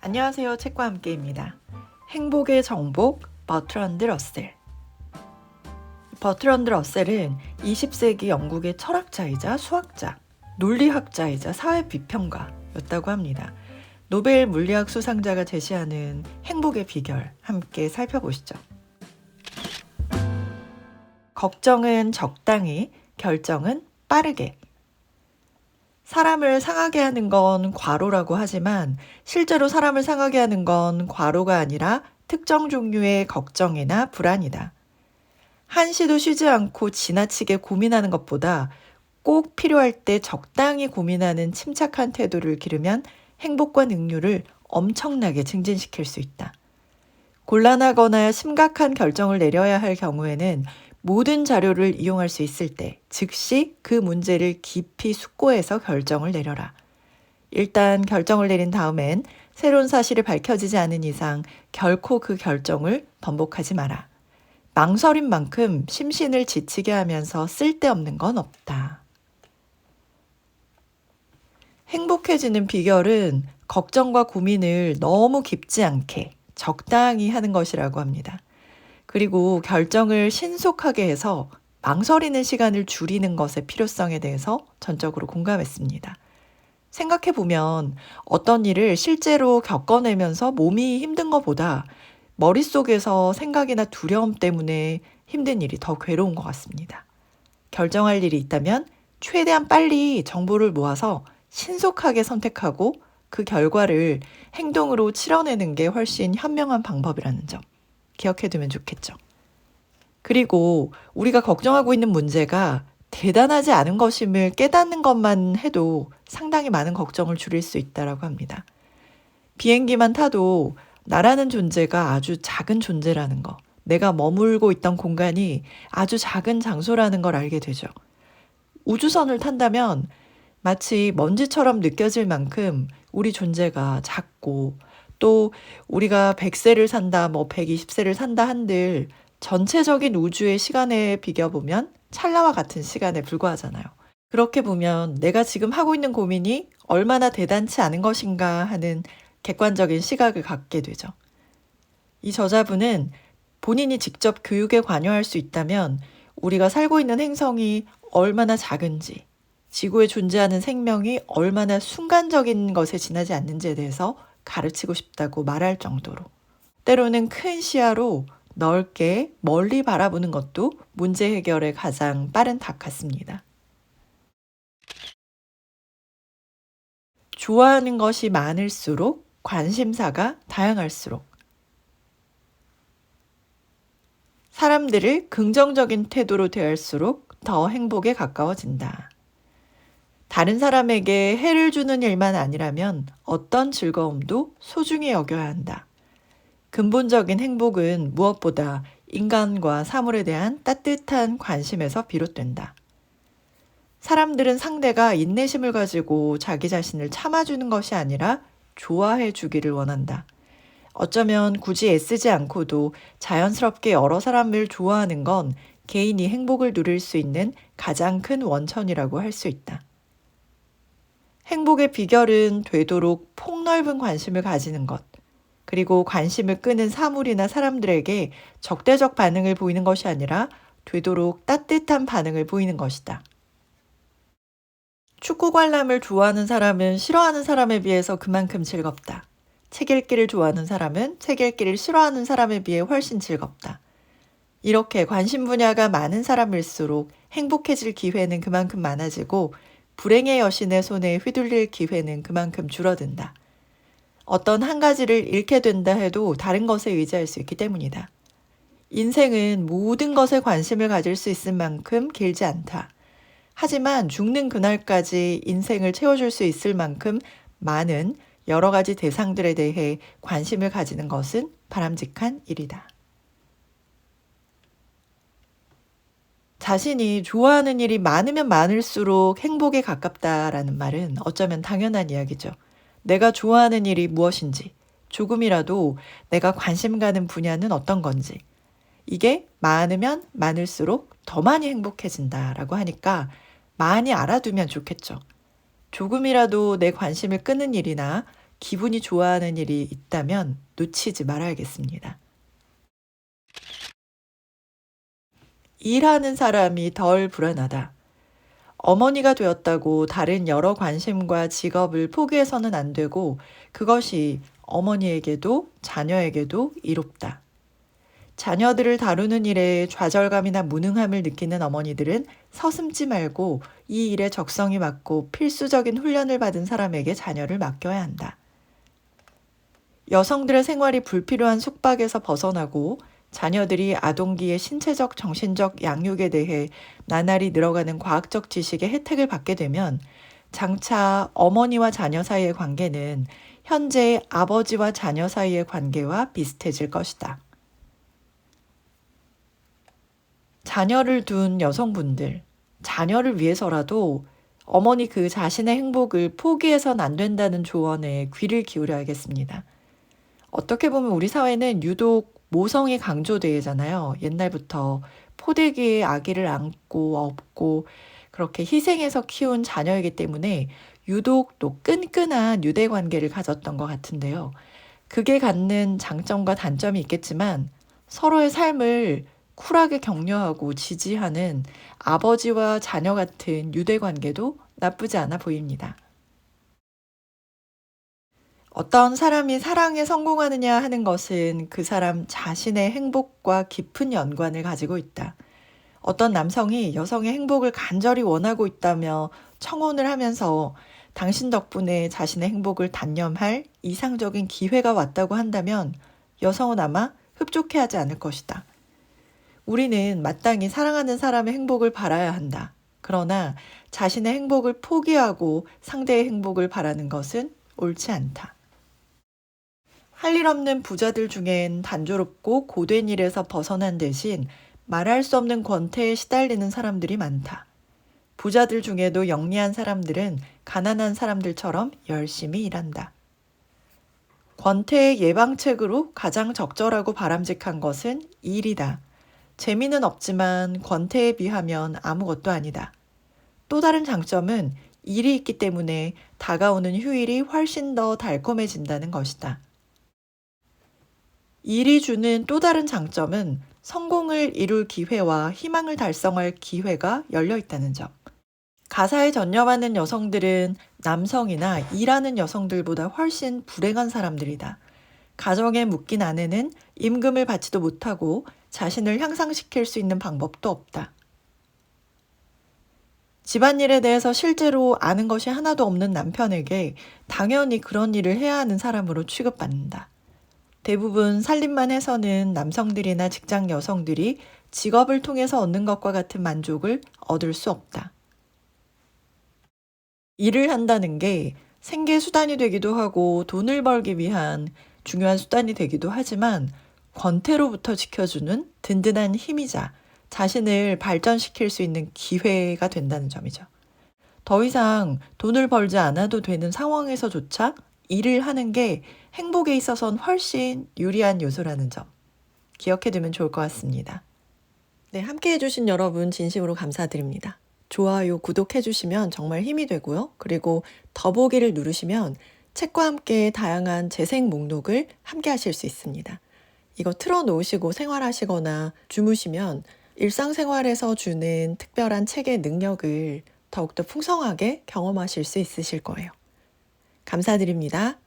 안녕하세요. 책과 함께입니다. 행복의 정복 버트런드 러셀. 버트런드 러셀은 20세기 영국의 철학자이자 수학자, 논리학자이자 사회비평가였다고 합니다. 노벨 물리학 수상자가 제시하는 행복의 비결 함께 살펴보시죠. 걱정은 적당히, 결정은 빠르게. 사람을 상하게 하는 건 과로라고 하지만 실제로 사람을 상하게 하는 건 과로가 아니라 특정 종류의 걱정이나 불안이다. 한시도 쉬지 않고 지나치게 고민하는 것보다 꼭 필요할 때 적당히 고민하는 침착한 태도를 기르면 행복과 능률을 엄청나게 증진시킬 수 있다. 곤란하거나 심각한 결정을 내려야 할 경우에는 모든 자료를 이용할 수 있을 때 즉시 그 문제를 깊이 숙고해서 결정을 내려라. 일단 결정을 내린 다음엔 새로운 사실이 밝혀지지 않은 이상 결코 그 결정을 번복하지 마라. 망설인 만큼 심신을 지치게 하면서 쓸데없는 건 없다. 행복해지는 비결은 걱정과 고민을 너무 깊지 않게 적당히 하는 것이라고 합니다. 그리고 결정을 신속하게 해서 망설이는 시간을 줄이는 것의 필요성에 대해서 전적으로 공감했습니다. 생각해보면 어떤 일을 실제로 겪어내면서 몸이 힘든 것보다 머릿속에서 생각이나 두려움 때문에 힘든 일이 더 괴로운 것 같습니다. 결정할 일이 있다면 최대한 빨리 정보를 모아서 신속하게 선택하고 그 결과를 행동으로 치러내는 게 훨씬 현명한 방법이라는 점 기억해두면 좋겠죠. 그리고 우리가 걱정하고 있는 문제가 대단하지 않은 것임을 깨닫는 것만 해도 상당히 많은 걱정을 줄일 수 있다고 합니다. 비행기만 타도 나라는 존재가 아주 작은 존재라는 거, 내가 머물고 있던 공간이 아주 작은 장소라는 걸 알게 되죠. 우주선을 탄다면 마치 먼지처럼 느껴질 만큼 우리 존재가 작고 또 우리가 100세를 산다, 120세를 산다 한들 전체적인 우주의 시간에 비교보면 찰나와 같은 시간에 불과하잖아요. 그렇게 보면 내가 지금 하고 있는 고민이 얼마나 대단치 않은 것인가 하는 객관적인 시각을 갖게 되죠. 이 저자분은 본인이 직접 교육에 관여할 수 있다면 우리가 살고 있는 행성이 얼마나 작은지, 지구에 존재하는 생명이 얼마나 순간적인 것에 지나지 않는지에 대해서 가르치고 싶다고 말할 정도로 때로는 큰 시야로 넓게 멀리 바라보는 것도 문제 해결의 가장 빠른 탑 같습니다. 좋아하는 것이 많을수록 관심사가 다양할수록 사람들을 긍정적인 태도로 대할수록 더 행복에 가까워진다. 다른 사람에게 해를 주는 일만 아니라면 어떤 즐거움도 소중히 여겨야 한다. 근본적인 행복은 무엇보다 인간과 사물에 대한 따뜻한 관심에서 비롯된다. 사람들은 상대가 인내심을 가지고 자기 자신을 참아주는 것이 아니라 좋아해 주기를 원한다. 어쩌면 굳이 애쓰지 않고도 자연스럽게 여러 사람을 좋아하는 건 개인이 행복을 누릴 수 있는 가장 큰 원천이라고 할 수 있다. 행복의 비결은 되도록 폭넓은 관심을 가지는 것, 그리고 관심을 끄는 사물이나 사람들에게 적대적 반응을 보이는 것이 아니라 되도록 따뜻한 반응을 보이는 것이다. 축구 관람을 좋아하는 사람은 싫어하는 사람에 비해서 그만큼 즐겁다. 책 읽기를 좋아하는 사람은 책 읽기를 싫어하는 사람에 비해 훨씬 즐겁다. 이렇게 관심 분야가 많은 사람일수록 행복해질 기회는 그만큼 많아지고 불행의 여신의 손에 휘둘릴 기회는 그만큼 줄어든다. 어떤 한 가지를 잃게 된다 해도 다른 것에 의지할 수 있기 때문이다. 인생은 모든 것에 관심을 가질 수 있을 만큼 길지 않다. 하지만 죽는 그날까지 인생을 채워줄 수 있을 만큼 많은 여러 가지 대상들에 대해 관심을 가지는 것은 바람직한 일이다. 자신이 좋아하는 일이 많으면 많을수록 행복에 가깝다라는 말은 어쩌면 당연한 이야기죠. 내가 좋아하는 일이 무엇인지, 조금이라도 내가 관심 가는 분야는 어떤 건지, 이게 많으면 많을수록 더 많이 행복해진다라고 하니까 많이 알아두면 좋겠죠. 조금이라도 내 관심을 끄는 일이나 기분이 좋아하는 일이 있다면 놓치지 말아야겠습니다. 일하는 사람이 덜 불안하다. 어머니가 되었다고 다른 여러 관심과 직업을 포기해서는 안 되고 그것이 어머니에게도 자녀에게도 이롭다. 자녀들을 다루는 일에 좌절감이나 무능함을 느끼는 어머니들은 서슴지 말고 이 일에 적성이 맞고 필수적인 훈련을 받은 사람에게 자녀를 맡겨야 한다. 여성들의 생활이 불필요한 속박에서 벗어나고 자녀들이 아동기의 신체적, 정신적 양육에 대해 나날이 늘어가는 과학적 지식의 혜택을 받게 되면 장차 어머니와 자녀 사이의 관계는 현재의 아버지와 자녀 사이의 관계와 비슷해질 것이다. 자녀를 둔 여성분들, 자녀를 위해서라도 어머니 그 자신의 행복을 포기해선 안 된다는 조언에 귀를 기울여야겠습니다. 어떻게 보면 우리 사회는 유독 모성이 강조되잖아요. 옛날부터 포대기에 아기를 안고 업고 그렇게 희생해서 키운 자녀이기 때문에 유독 또 끈끈한 유대 관계를 가졌던 것 같은데요. 그게 갖는 장점과 단점이 있겠지만 서로의 삶을 쿨하게 격려하고 지지하는 아버지와 자녀 같은 유대 관계도 나쁘지 않아 보입니다. 어떤 사람이 사랑에 성공하느냐 하는 것은 그 사람 자신의 행복과 깊은 연관을 가지고 있다. 어떤 남성이 여성의 행복을 간절히 원하고 있다며 청혼을 하면서 당신 덕분에 자신의 행복을 단념할 이상적인 기회가 왔다고 한다면 여성은 아마 흡족해하지 않을 것이다. 우리는 마땅히 사랑하는 사람의 행복을 바라야 한다. 그러나 자신의 행복을 포기하고 상대의 행복을 바라는 것은 옳지 않다. 할 일 없는 부자들 중엔 단조롭고 고된 일에서 벗어난 대신 말할 수 없는 권태에 시달리는 사람들이 많다. 부자들 중에도 영리한 사람들은 가난한 사람들처럼 열심히 일한다. 권태의 예방책으로 가장 적절하고 바람직한 것은 일이다. 재미는 없지만 권태에 비하면 아무것도 아니다. 또 다른 장점은 일이 있기 때문에 다가오는 휴일이 훨씬 더 달콤해진다는 것이다. 일이 주는 또 다른 장점은 성공을 이룰 기회와 희망을 달성할 기회가 열려 있다는 점. 가사에 전념하는 여성들은 남성이나 일하는 여성들보다 훨씬 불행한 사람들이다. 가정에 묶인 아내는 임금을 받지도 못하고 자신을 향상시킬 수 있는 방법도 없다. 집안일에 대해서 실제로 아는 것이 하나도 없는 남편에게 당연히 그런 일을 해야 하는 사람으로 취급받는다. 대부분 살림만 해서는 남성들이나 직장 여성들이 직업을 통해서 얻는 것과 같은 만족을 얻을 수 없다. 일을 한다는 게 생계 수단이 되기도 하고 돈을 벌기 위한 중요한 수단이 되기도 하지만 권태로부터 지켜주는 든든한 힘이자 자신을 발전시킬 수 있는 기회가 된다는 점이죠. 더 이상 돈을 벌지 않아도 되는 상황에서조차 일을 하는 게 행복에 있어서는 훨씬 유리한 요소라는 점 기억해두면 좋을 것 같습니다. 네, 함께 해주신 여러분 진심으로 감사드립니다. 좋아요, 구독해주시면 정말 힘이 되고요. 그리고 더보기를 누르시면 책과 함께 다양한 재생 목록을 함께 하실 수 있습니다. 이거 틀어놓으시고 생활하시거나 주무시면 일상생활에서 주는 특별한 책의 능력을 더욱더 풍성하게 경험하실 수 있으실 거예요. 감사드립니다.